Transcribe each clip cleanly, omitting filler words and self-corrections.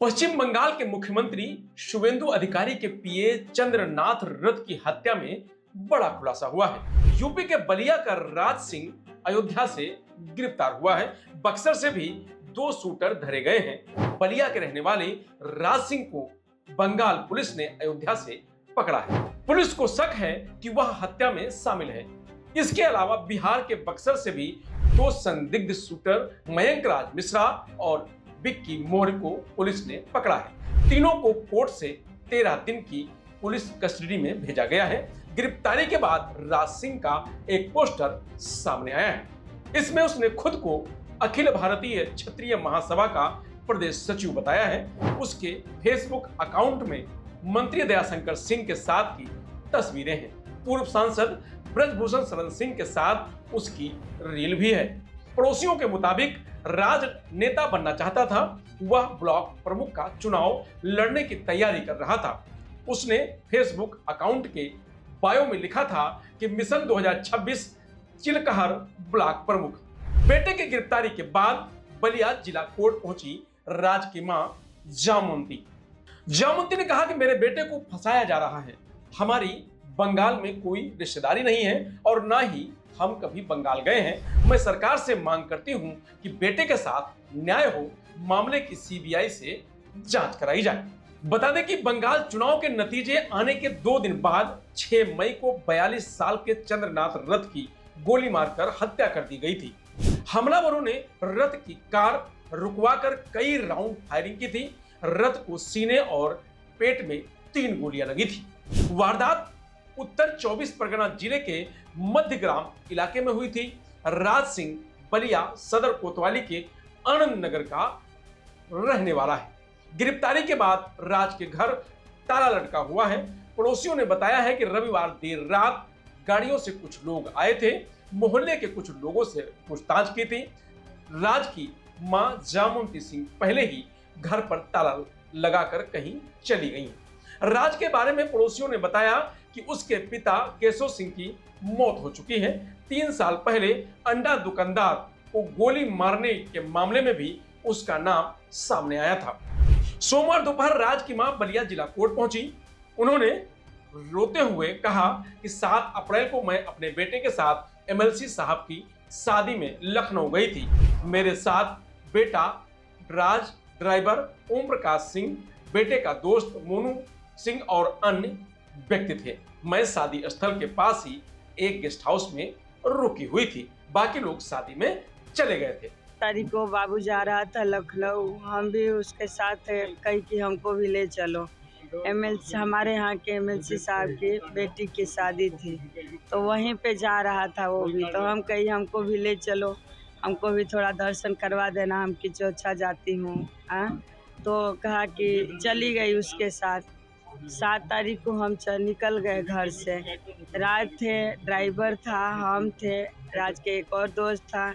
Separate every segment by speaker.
Speaker 1: पश्चिम बंगाल के मुख्यमंत्री शुवेंदु अधिकारी के पीए चंद्रनाथ रथ की हत्या में बड़ा खुलासा हुआ है। यूपी के बलिया का राज सिंह अयोध्या से गिरफ्तार हुआ है। बक्सर से भी 2 शूटर धरे गए हैं। बलिया के रहने वाले राज सिंह को बंगाल पुलिस ने अयोध्या से पकड़ा है। पुलिस को शक है कि वह हत्या में शामिल है। इसके अलावा बिहार के बक्सर से भी 2 संदिग्ध शूटर मयंक राज मिश्रा और विक्की मौर्य को पुलिस ने पकड़ा है। तीनों को कोर्ट से 13 दिन की पुलिस कस्टडी में भेजा गया है। गिरफ्तारी के बाद राज सिंह का एक पोस्टर सामने आया है। इसमें उसने खुद को अखिल भारतीय क्षत्रिय महासभा का प्रदेश सचिव बताया है। उसके फेसबुक अकाउंट में मंत्री दयाशंकर सिंह के साथ की तस्वीरें हैं। पूर्व सांसद ब्रजभूषण शरण सिंह के साथ उसकी रील भी है। पड़ोसियों के मुताबिक राज नेता बनना चाहता था। वह ब्लॉक प्रमुख का चुनाव लड़ने की तैयारी कर रहा था। उसने फेसबुक अकाउंट के बायो में लिखा था कि मिशन 2026 चिलकहर ब्लॉक प्रमुख। बेटे की गिरफ्तारी के बाद बलिया जिला कोर्ट पहुंची राज की मां जामुंती ने कहा कि मेरे बेटे को फंसाया जा रहा है। हमारी बंगाल में कोई रिश्तेदारी नहीं है और ना ही हम कभी बंगाल गए हैं। मैं सरकार से मांग करती हूं कि बेटे के साथ न्याय हो, मामले की सीबीआई से जांच कराई जाए। बता दें कि बंगाल चुनाव के नतीजे आने के 2 दिन बाद 6 मई को 42 साल के चंद्रनाथ रथ की गोली मारकर हत्या कर दी गई थी। हमलावरों ने रथ की कार रुकवाकर कई राउंड फायरिंग की थी। रथ को सीने और पेट में 3 गोलियां लगी थी। वारदात उत्तर 24 परगना जिले के मध्यग्राम इलाके में हुई थी। राज सिंह बलिया सदर कोतवाली के आनंद नगर का रहने वाला है। गिरफ्तारी के बाद राज के घर ताला लटका हुआ है। पड़ोसियों ने बताया है कि रविवार देर रात गाड़ियों से कुछ लोग आए थे। मोहल्ले के कुछ लोगों से पूछताछ की थी। राज की मां जामुंती सिंह पहले ही घर पर ताला लगाकर कहीं चली गई। राज के बारे में पड़ोसियों ने बताया कि उसके पिता केशव सिंह की मौत हो चुकी है। 3 साल पहले अंडा दुकानदार को गोली मारने के मामले में भी उसका नाम सामने आया था। सोमवार दोपहर राज की मां बलिया जिला कोर्ट पहुंची। उन्होंने रोते हुए कहा कि 7 अप्रैल को मैं अपने बेटे के साथ एमएलसी साहब की शादी में लखनऊ गई थी। मेरे साथ बेटा राज, ड्राइवर ओम प्रकाश सिंह, बेटे का दोस्त मोनू सिंह और अन्य व्यक्ति थे। मैं शादी स्थल के पास ही एक गेस्ट हाउस में रुकी हुई थी। बाकी लोग शादी में चले गए थे।
Speaker 2: तारीख को बाबू जा रहा था लखनऊ। हम भी उसके साथ कही कि हमको भी ले चलो। एमएलसी हमारे यहाँ के एमएलसी साहब की बेटी की शादी थी, तो वहीं पे जा रहा था वो भी। तो हम कही हमको भी ले चलो, हमको भी थोड़ा दर्शन करवा देना, हम की चौथा जाती हूँ। तो कहा कि चली गई उसके साथ। 7 तारीख को हम निकल गए घर से। राज थे, ड्राइवर था, हम थे, राज के एक और दोस्त था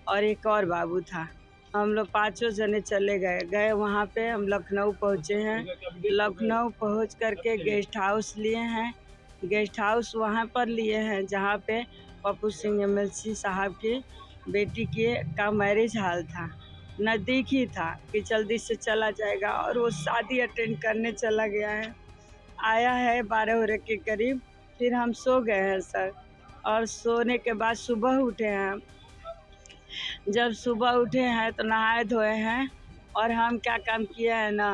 Speaker 2: और एक और बाबू था। हम लोग 5 जने चले गए वहाँ पे। हम लखनऊ पहुँचे हैं। लखनऊ पहुँच करके गेस्ट हाउस लिए हैं। गेस्ट हाउस वहाँ पर लिए हैं जहाँ पे पप्पू सिंह एमएलसी साहब की बेटी का मैरिज हॉल था। नज़दीक ही था कि जल्दी से चला जाएगा और वो शादी अटेंड करने चला गया है। आया है 12 बजे के करीब। फिर हम सो गए हैं सर, और सोने के बाद सुबह उठे हैं। जब सुबह उठे हैं तो नहाए धोए हैं और हम क्या काम किए हैं ना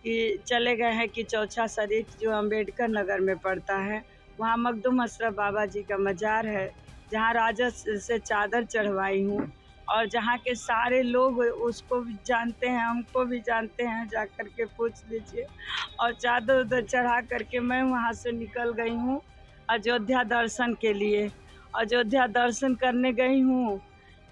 Speaker 2: कि चले गए हैं कि चौथा शरीफ जो अम्बेडकर नगर में पड़ता है, वहाँ मखदूम अशरफ बाबा जी का मज़ार है, जहाँ राजा से चादर चढ़वाई हूँ और जहाँ के सारे लोग उसको भी जानते हैं, हमको भी जानते हैं। जा कर के पूछ लीजिए। और चादर उधर चढ़ा करके मैं वहाँ से निकल गई हूँ अयोध्या दर्शन के लिए। अयोध्या दर्शन करने गई हूँ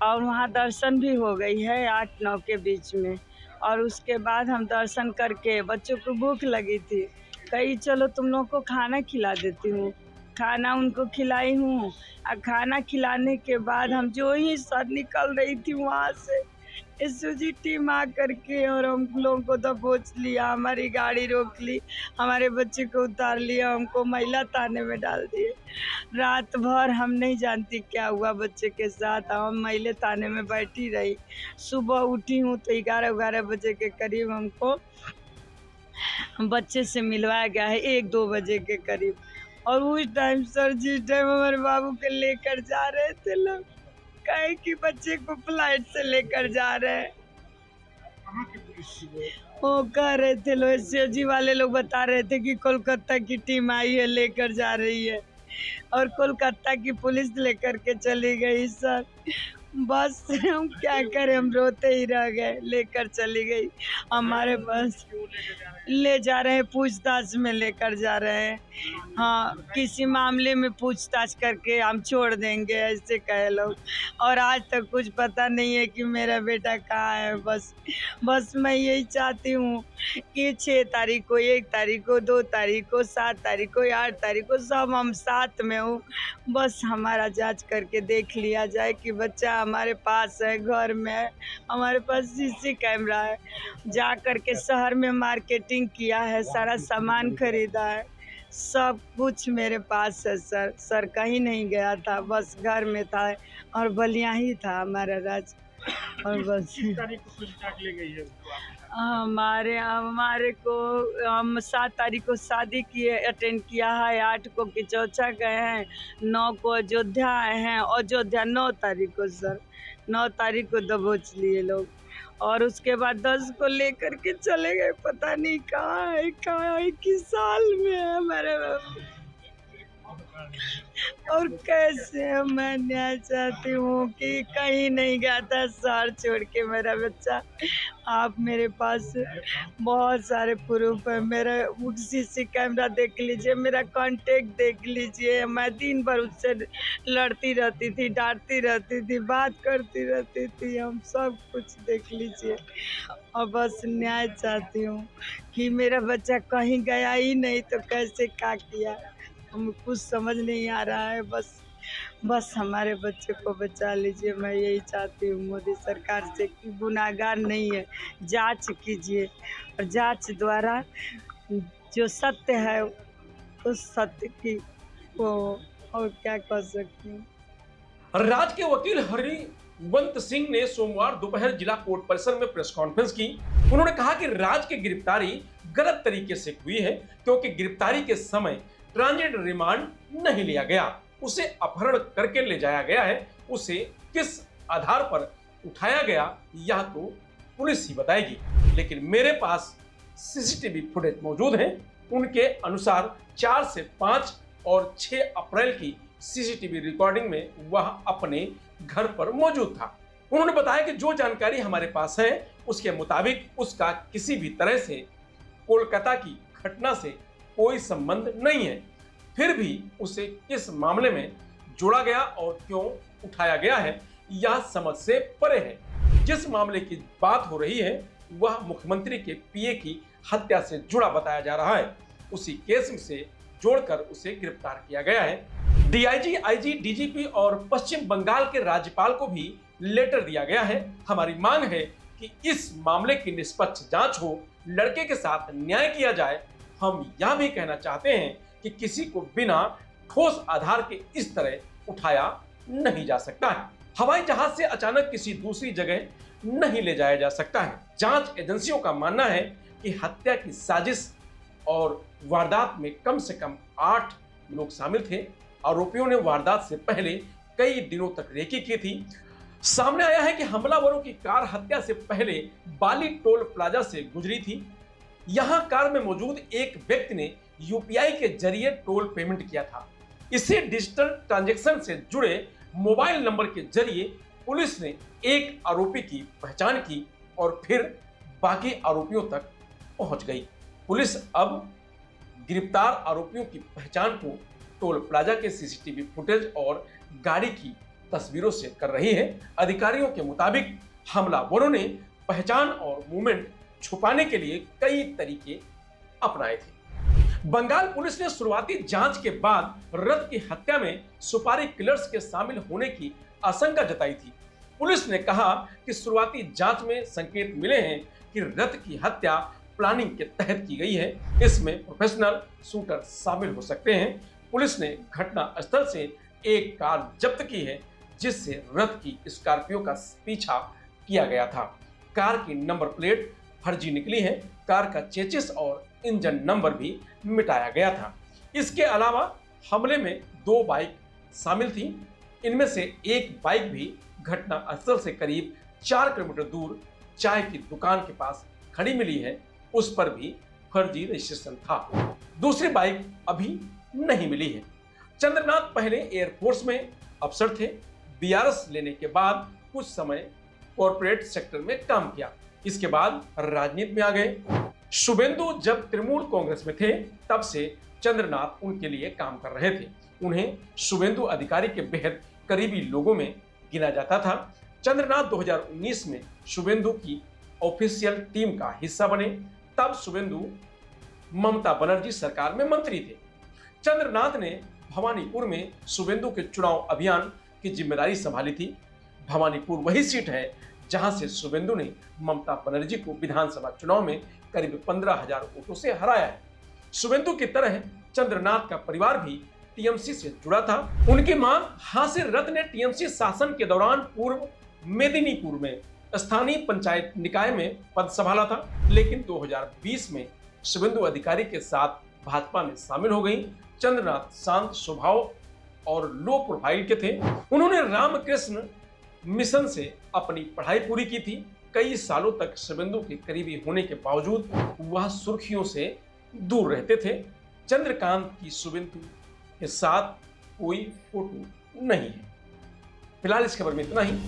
Speaker 2: और वहाँ दर्शन भी हो गई है 8-9 के बीच में। और उसके बाद हम दर्शन करके, बच्चों को भूख लगी थी, कही चलो तुम लोग को खाना खिला देती हूँ। खाना उनको खिलाई हूँ। और खाना खिलाने के बाद हम जो ही सर निकल रही थी वहाँ से, एसओजी टीम आ करके और हम लोगों को दबोच लिया। हमारी गाड़ी रोक ली, हमारे बच्चे को उतार लिया, हमको महिला थाने में डाल दिए। रात भर हम नहीं जानती क्या हुआ बच्चे के साथ। हम महिला थाने में बैठी रही। सुबह उठी हूँ तो 11 बजे के करीब हमको बच्चे से मिलवाया गया है 1-2 बजे के करीब। और उस टाइम सर, जिस टाइम हमारे बाबू के लेकर जा रहे थे लोग, कहे कि बच्चे को फ्लाइट से लेकर जा रहे हैं। वो कह रहे थे लोग, एसओजी वाले लोग बता रहे थे कि कोलकाता की टीम आई है, लेकर जा रही है, और कोलकाता की पुलिस लेकर के चली गई सर। बस हम क्या करें, हम रोते ही रह गए। लेकर चली गई हमारे पास, ले जा रहे हैं, पूछताछ में लेकर जा रहे हैं। हाँ, किसी मामले में पूछताछ करके हम छोड़ देंगे, ऐसे कहे लोग। और आज तक कुछ पता नहीं है कि मेरा बेटा कहाँ है। बस मैं यही चाहती हूँ कि 6 तारीख को, 1 तारीख को, 2 तारीख को, 7 तारीख को, 8 तारीख को, सब हम साथ में हूँ। बस हमारा जांच करके देख लिया जाए कि बच्चा हमारे पास है, घर में है, हमारे पास सीसी कैमरा है। जा करके शहर में मार्केटिंग किया है, सारा सामान खरीदा है, सब कुछ मेरे पास है सर कहीं नहीं गया था, बस घर में था और बलिया ही था हमारा राज। और बस
Speaker 3: ले गई है
Speaker 2: हमारे को हम 7 तारीख को शादी किए, अटेंड किया है, 8 को किचौचा गए हैं, 9 को अयोध्या आए हैं, अयोध्या 9 तारीख को सर, 9 तारीख को दबोच लिए लोग। और उसके बाद 10 को लेकर के चले गए, पता नहीं कहाँ है, किस साल में है हमारे बाबू। और कैसे मैं न्याय चाहती हूँ कि कहीं नहीं गया था शहर छोड़ के मेरा बच्चा। आप मेरे पास बहुत सारे प्रूफ है, मेरा सीसी कैमरा देख लीजिए, मेरा कांटेक्ट देख लीजिए। मैं दिन भर उससे लड़ती रहती थी, डांटती रहती थी, बात करती रहती थी, हम सब कुछ देख लीजिए। और बस न्याय चाहती हूँ कि मेरा बच्चा कहीं गया ही नहीं तो कैसे क्या किया, हमें कुछ समझ नहीं आ रहा है। बस हमारे बच्चे को बचा लीजिए, मैं यही चाहती हूँ मोदी सरकार से कि गुनाहगार नहीं है, जांच कीजिए और जांच द्वारा जो सत्य है उस सत्य की को, और क्या कर सकती हूँ।
Speaker 1: राज्य के वकील हरिवंत सिंह ने सोमवार दोपहर जिला कोर्ट परिसर में प्रेस कॉन्फ्रेंस की। उन्होंने कहा कि राज की गिरफ्तारी गलत तरीके से हुई है, क्योंकि गिरफ्तारी के समय ट्रांजिट रिमांड नहीं लिया गया, उसे अपहरण करके ले जाया गया है। उसे किस आधार पर उठाया गया यह तो पुलिस ही बताएगी, लेकिन मेरे पास सीसीटीवी फुटेज मौजूद है। उनके अनुसार 4 से 5 और 6 अप्रैल की सीसीटीवी रिकॉर्डिंग में वह अपने घर पर मौजूद था। उन्होंने बताया कि जो जानकारी हमारे पास है उसके मुताबिक उसका किसी भी तरह से कोलकाता की घटना से कोई संबंध नहीं है, फिर भी उसे किस मामले में जोड़ा गया और क्यों उठाया गया है यह समझ से परे है। जिस मामले की बात हो रही है वह मुख्यमंत्री के पीए की हत्या से जुड़ा बताया जा रहा है। उसी केस से जोड़कर उसे गिरफ्तार किया गया है। डीआईजी, आईजी, डीजीपी और पश्चिम बंगाल के राज्यपाल को भी लेटर दिया गया है। हमारी मांग है कि इस मामले की निष्पक्ष जांच हो, लड़के के साथ न्याय किया जाए। हम यह भी कहना चाहते हैं कि किसी को बिना ठोस आधार के इस तरह उठाया नहीं जा सकता है। हवाई जहाज से अचानक किसी दूसरी जगह नहीं ले जाया जा सकता है। जांच एजेंसियों का मानना है कि हत्या की साजिश और वारदात में कम से कम 8 लोग शामिल थे। आरोपियों ने वारदात से पहले कई दिनों तक रेकी की थी। सामने आया है कि हमलावरों की कार हत्या से पहले बाली टोल प्लाजा से गुजरी थी। यहां कार में मौजूद एक व्यक्ति ने यूपीआई के जरिए टोल पेमेंट किया था। इसे डिजिटल ट्रांजैक्शन से जुड़े मोबाइल नंबर के जरिए पुलिस ने एक आरोपी की पहचान की और फिर बाकी आरोपियों तक पहुंच गई। पुलिस अब गिरफ्तार आरोपियों की पहचान को टोल प्लाजा के सीसीटीवी फुटेज और गाड़ी की तस्वीरों से कर रही है। अधिकारियों के मुताबिक हमलावरों ने पहचान और मूवमेंट छुपाने के लिए कई तरीके अपनाए थे। बंगाल पुलिस ने शुरुआती जांच के बाद रथ की हत्या में सुपारी किलर्स के शामिल होने की आशंका जताई थी। पुलिस ने कहा कि शुरुआती जांच में संकेत मिले हैं कि रथ की हत्या प्लानिंग के तहत की गई है। इसमें प्रोफेशनल शूटर शामिल हो सकते हैं। पुलिस ने घटना स्थल से एक कार जब्त की है जिससे रथ की स्कॉर्पियो का पीछा किया गया था। कार की नंबर प्लेट फर्जी निकली है। कार का चेचिस और इंजन नंबर भी मिटाया गया था। इसके अलावा हमले में 2 बाइक शामिल थी। इनमें से एक बाइक भी घटनास्थल से करीब 4 किलोमीटर दूर चाय की दुकान के पास खड़ी मिली है, उस पर भी फर्जी रजिस्ट्रेशन था। दूसरी बाइक अभी नहीं मिली है। चंद्रनाथ पहले एयरफोर्स में अफसर थे। बीआरएस लेने के बाद कुछ समय कॉर्पोरेट सेक्टर में काम किया। इसके बाद राजनीति में आ गए। शुभेंदु जब तृणमूल कांग्रेस में थे तब से चंद्रनाथ उनके लिए काम कर रहे थे। उन्हें शुभेंदु अधिकारी के बेहद करीबी लोगों में गिना जाता था। चंद्रनाथ 2019 में शुभेंदु की ऑफिशियल टीम का हिस्सा बने। तब शुभेंदु ममता बनर्जी सरकार में मंत्री थे। चंद्रनाथ ने भवानीपुर में शुभेंदु के चुनाव अभियान की जिम्मेदारी संभाली थी। भवानीपुर वही सीट है जहां से शुभेंदु ने ममता बनर्जी को विधानसभा चुनाव में करीब 15,000 वोटों से हराया है। शुभेंदु की तरह चंद्रनाथ का परिवार भी टीएमसी से जुड़ा था। उनकी मां हासिर रथ ने टीएमसी शासन के दौरान पूर्व मेदिनीपुर में स्थानीय पंचायत निकाय में पद संभाला था, लेकिन 2020 में शुभेंदु अधिकारी के साथ भाजपा में शामिल हो गई। चंद्रनाथ शांत स्वभाव और लो प्रोफाइल के थे। उन्होंने रामकृष्ण मिशन से अपनी पढ़ाई पूरी की थी। कई सालों तक शुभेंदु के करीबी होने के बावजूद वह सुर्खियों से दूर रहते थे। चंद्रकांत की शुभेंदु के साथ कोई फोटो नहीं है। फिलहाल इस खबर में इतना ही।